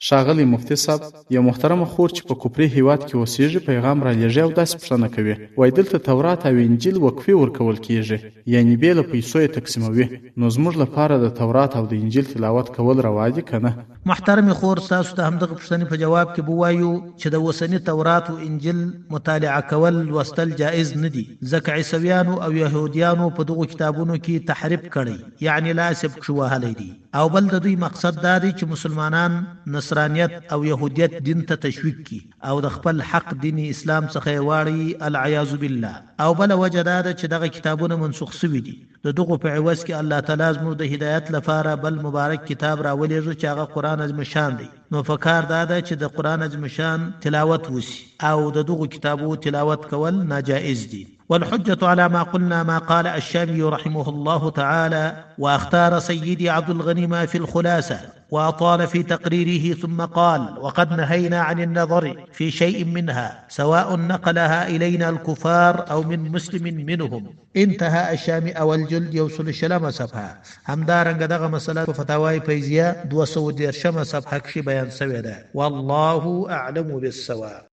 ښاغلی مفتي صاحب، یو محترمه خور چې په کوپري هیواد کې اوسېږي پیغام را لېږي او داسې پوښتنه کوي، وایي دلته تورات او انجیل وقفې ورکول کېږي، یعنې بې له پیسو یې تقسیموي. نو زموږ لپاره د تورات او د انجیل تلاوت کول روا دي که نه؟ محترم خور، ستاسو د همدغه پوښتنې په جواب کې به ووایو چې د اوسني تورات او انجیل مطالعه کول لوستل جایز نه دي، ځکه عیسویانو او یهودیانو په دغو کتابونو کې تحریف کړی، یعنې لاس یې پکښې وهلی دی. او بل د دوی مقصد دا دی چې مسلمانان نصرانیت او یهودیت دین ته تشویق کړي او د خپل حق دین اسلام څخه یې واړوي، العیاذ بالله. او بله وجه دا ده چې دغه کتابونه منسوخ سوي دي. د دغو په عوض کې الله تعالی زموږ د هدایت لپاره بل مبارک کتاب راولېږه چې هغه قرآن عظیم شان دی. نو فکار دا ده چې د قرآن عظیم شان تلاوت وشي او د دغو کتابو تلاوت کول ناجائز دي. والحجة على ما قلنا ما قال الشامي رحمه الله تعالى، واختار سيدي عبد الغني ما في الخلاصة وأطال في تقريره ثم قال: وقد نهينا عن النظر في شيء منها سواء نقلها إلينا الكفار أو من مسلم منهم. انتهى الشامي أول جلد يوصل الشلم صفحة. همدارنګ دغه مسله فتاوی فیضیه 213 صفحه کې بیان شوی ده. والله أعلم بالصواب.